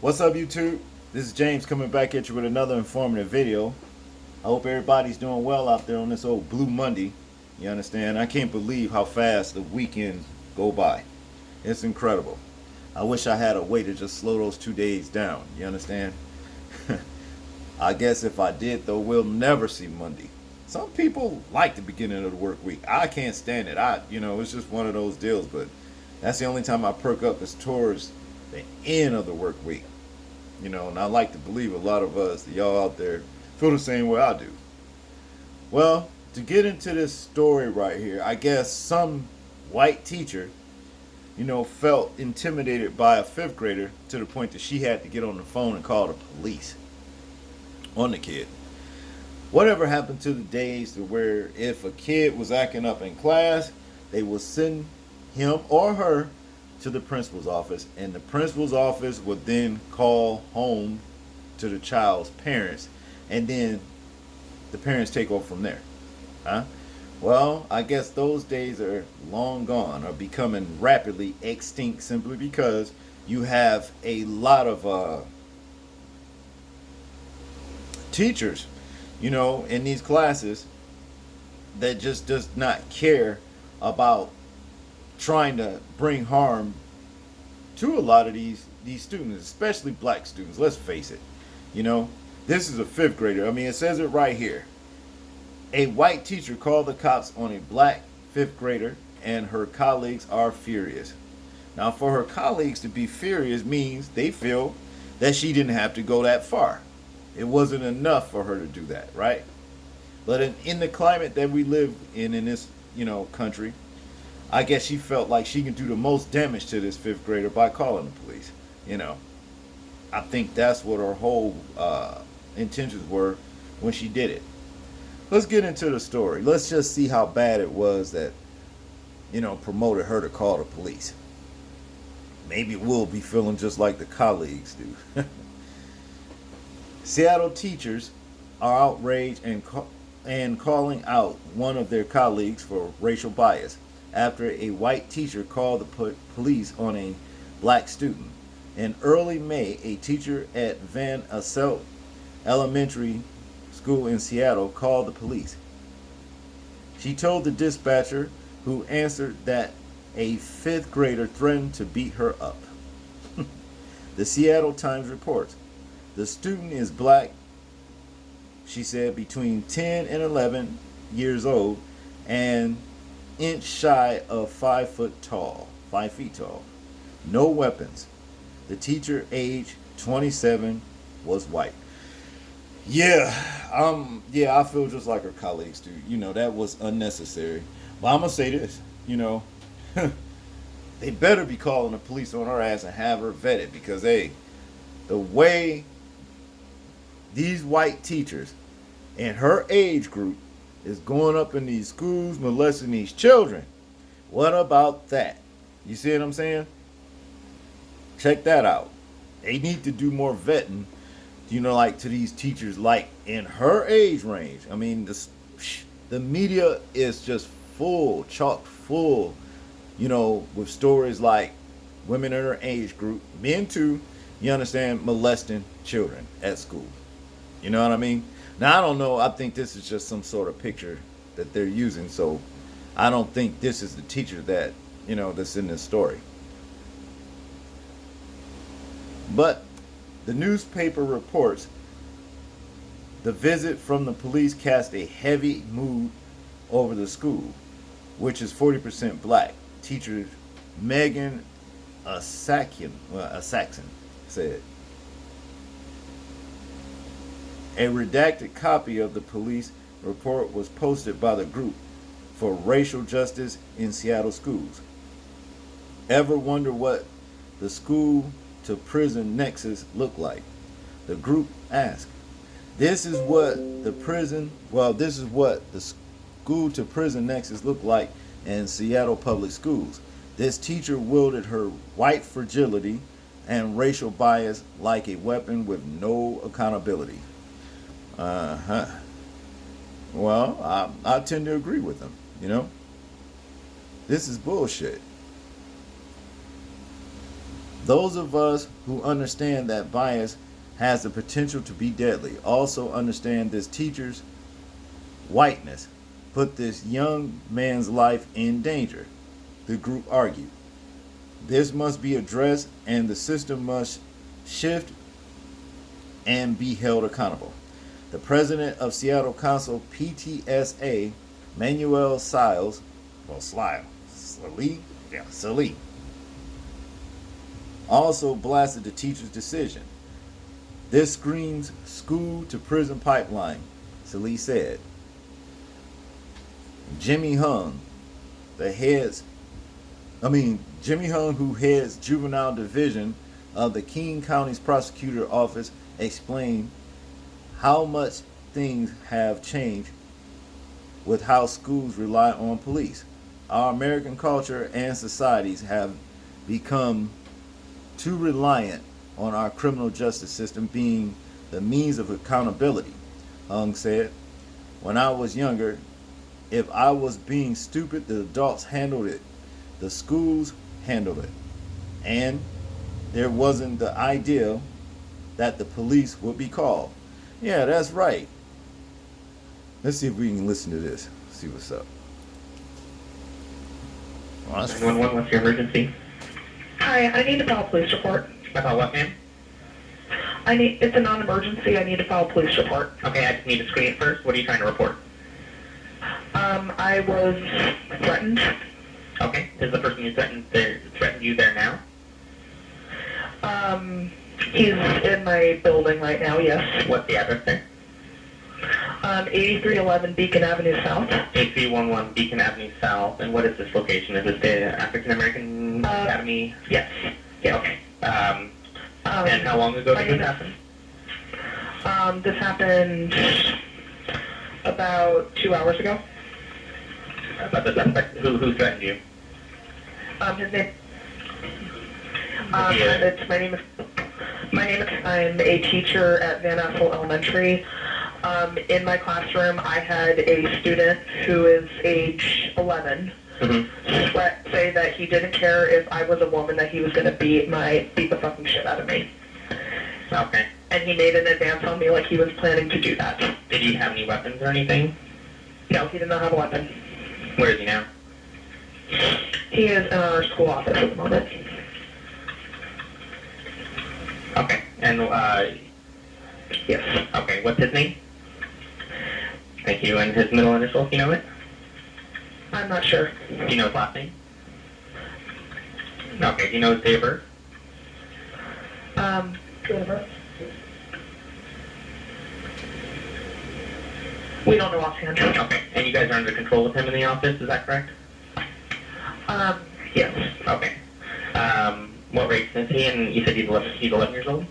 What's up, YouTube? This is James coming back at you with another informative video. I hope everybody's doing well out there on this old Blue Monday. You understand? I can't believe how fast the weekends go by. It's incredible. I wish I had a way to just slow those 2 days down. You understand? I guess if I did, though, we'll never see Monday. Some people like the beginning of the work week. I can't stand it. It's just one of those deals. But that's the only time I perk up is towards the end of the work week. And I like to believe a lot of us, y'all out there, feel the same way I do. Well, to get into this story right here, I guess some white teacher, felt intimidated by a fifth grader to the point that she had to get on the phone and call the police on the kid. Whatever happened to the days to where if a kid was acting up in class, they would send him or her to the principal's office, and the principal's office would then call home to the child's parents, and then the parents take over from there. Well, I guess those days are long gone, or becoming rapidly extinct, simply because you have a lot of teachers, in these classes that just does not care about trying to bring harm to a lot of these students, especially black students. Let's face it. This is a fifth grader. I mean, it says it right here. A white teacher called the cops on a black fifth grader, and her colleagues are furious. Now, for her colleagues to be furious means they feel that she didn't have to go that far. It wasn't enough for her to do that, right? But in the climate that we live in this, country, I guess she felt like she can do the most damage to this fifth grader by calling the police. I think that's what her whole intentions were when she did it. Let's get into the story. Let's just see how bad it was that, promoted her to call the police. Maybe we'll be feeling just like the colleagues do. Seattle teachers are outraged and calling out one of their colleagues for racial bias after a white teacher called the police on a black student. In early May, a teacher at Van Asselt Elementary School in Seattle called the police. She told the dispatcher, who answered, that a fifth grader threatened to beat her up. The Seattle Times reports, the student is black, she said, between 10 and 11 years old, and inch shy of 5 feet tall. No weapons. The teacher, age 27, was white. Yeah, I feel just like her colleagues do. That was unnecessary. But I'm gonna say this, they better be calling the police on her ass and have her vetted, because the way these white teachers in her age group is going up in these schools molesting these children. What about that? You see what I'm saying? Check that out. They need to do more vetting, like to these teachers, like in her age range. I mean, the media is just chock full, with stories like women in her age group, men too, you understand, molesting children at school. You know what I mean? Now, I don't know. I think this is just some sort of picture that they're using. So I don't think this is the teacher that, that's in this story. But the newspaper reports the visit from the police cast a heavy mood over the school, which is 40% black. Teacher Megan Asakian said. A redacted copy of the police report was posted by the group for racial justice in Seattle schools. Ever wonder what the school to prison nexus looked like? The group asked. This is what the school to prison nexus looked like in Seattle public schools. This teacher wielded her white fragility and racial bias like a weapon with no accountability. Well, I tend to agree with them, This is bullshit. Those of us who understand that bias has the potential to be deadly also understand this teacher's whiteness put this young man's life in danger, the group argued. This must be addressed and the system must shift and be held accountable. The president of Seattle Council PTSA, Manuel Siles, Salee, also blasted the teacher's decision. This screams school to prison pipeline, Salee said. Jimmy Hung, who heads juvenile division of the King County's prosecutor office, explained how much things have changed with how schools rely on police. Our American culture and societies have become too reliant on our criminal justice system being the means of accountability, Hung said. When I was younger, if I was being stupid, the adults handled it. The schools handled it. And there wasn't the idea that the police would be called. Yeah, that's right. Let's see if we can listen to this. See what's up. 911, what's your emergency? Hi, I need to file a police report. About what, ma'am? It's a non-emergency. I need to file a police report. Okay, I just need to screen it first. What are you trying to report? I was threatened. Okay, is the person you threatened you there now? He's in my building right now, yes. What's the address there? 8311 Beacon Avenue South. 8311 Beacon Avenue South. And what is this location? Is this the African American Academy? Yes. Yeah, okay. And how long ago did this happen? This happened about 2 hours ago. About the suspect? Who threatened you? His name. My name is. I'm a teacher at Van Assel Elementary. In my classroom, I had a student who is age 11 say that he didn't care if I was a woman, that he was going to beat the fucking shit out of me. Okay. And he made an advance on me like he was planning to do that. Did he have any weapons or anything? No, he did not have a weapon. Where is he now? He is in our school office at the moment. Okay. And, yes. Okay, what's his name? Thank you. And his middle initial, if you know it? I'm not sure. Do you know his last name? Okay, do you know his date of birth? Date of birth? We don't know offhand. Okay, and you guys are under control of him in the office, is that correct? Yes. Okay. What race is he? And you said he's 11 years old?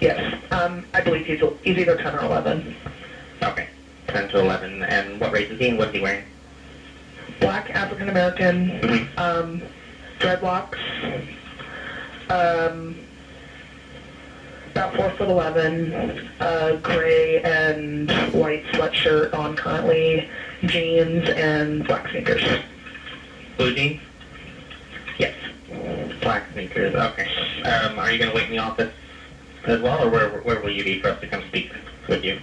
Yes. I believe he's either 10 or 11. Okay. 10 to 11. And what race is he and what is he wearing? Black, African American, dreadlocks, about 4'11", gray and white sweatshirt on currently, jeans and black sneakers. Blue jeans? Yes. Black sneakers, okay. Are you going to wait in the office as well, or where will you be for us to come speak with you?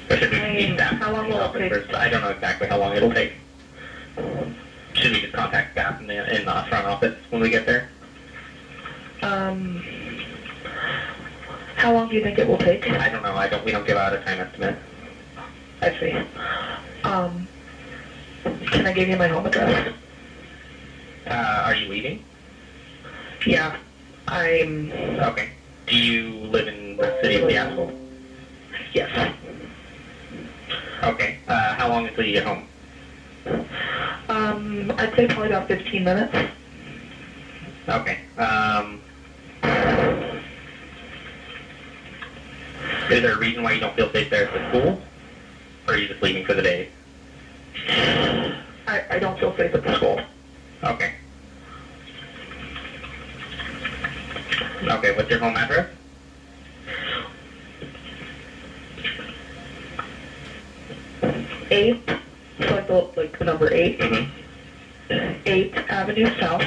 Or should we be staff? How long will it take? First? I don't know exactly how long it'll take. Should we just contact staff in the front office when we get there? How long do you think it will take? I don't know. We don't give out a time estimate. I see. Can I give you my home address? Are you leaving? Yeah, I'm... Okay. Do you live in the city of Seattle? Yes. Okay. How long until you get home? I'd say probably about 15 minutes. Okay. Is there a reason why you don't feel safe there at the school? Or are you just leaving for the day? I don't feel safe at the school. Okay. Okay, what's your home address? Eight, so like the number 8. 8th Avenue South.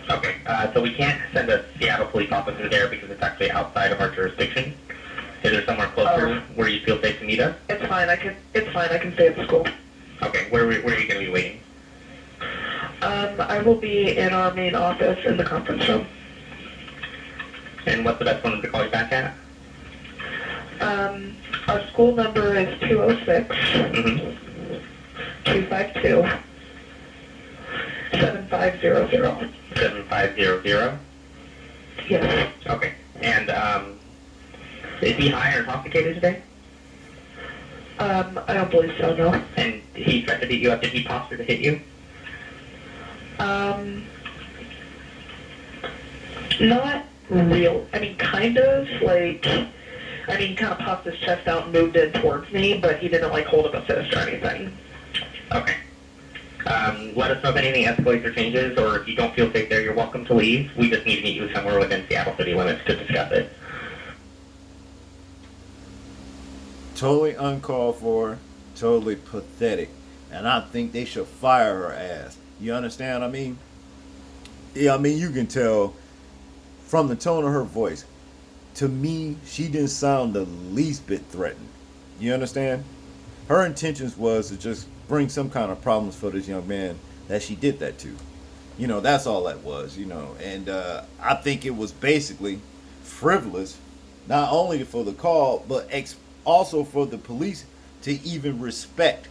Okay, so we can't send a Seattle police officer there because it's actually outside of our jurisdiction. Is there somewhere closer where you feel safe to meet us? It's fine. I can stay at the school. Okay, where are you going to be waiting? I will be in our main office in the conference room. And what's the best one to call you back at? Our school number is 206 252 7500. 7500? Yes. Okay. And is he high or intoxicated today? I don't believe so, no. And he tried to beat you up. Did he posture to hit you? Not real. I mean, kind of, like, he kind of puffed his chest out and moved in towards me, but he didn't, like, hold up a fist or anything. Okay. Let us know if anything escalates or changes, or if you don't feel safe there, you're welcome to leave. We just need to meet you somewhere within Seattle city limits to discuss it. Totally uncalled for, totally pathetic. And I think they should fire her ass. You understand what I mean? Yeah, I mean, you can tell from the tone of her voice. To me, she didn't sound the least bit threatened. You understand? Her intentions was to just bring some kind of problems for this young man that she did that to. You know, that's all that was, you know. And I think it was basically frivolous, not only for the call, but also for the police to even respect,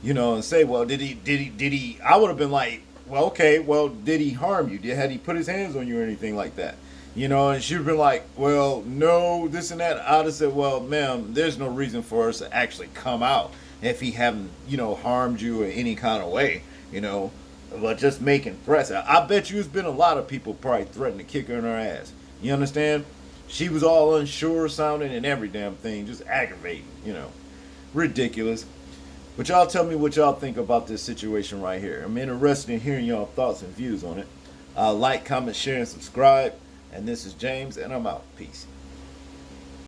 you know, and say, well, did he, I would have been like, well, okay, well, did he harm you? Had he put his hands on you or anything like that? You know, and she'd have been like, well, no, this and that. I'd have said, well, ma'am, there's no reason for us to actually come out if he haven't, you know, harmed you in any kind of way, you know, but just making threats. I bet you there's been a lot of people probably threatening to kick her in her ass. You understand? She was all unsure sounding and every damn thing, just aggravating, you know. Ridiculous. But y'all tell me what y'all think about this situation right here. I'm interested in hearing y'all thoughts and views on it. Like, comment, share, and subscribe. And this is James, and I'm out. Peace.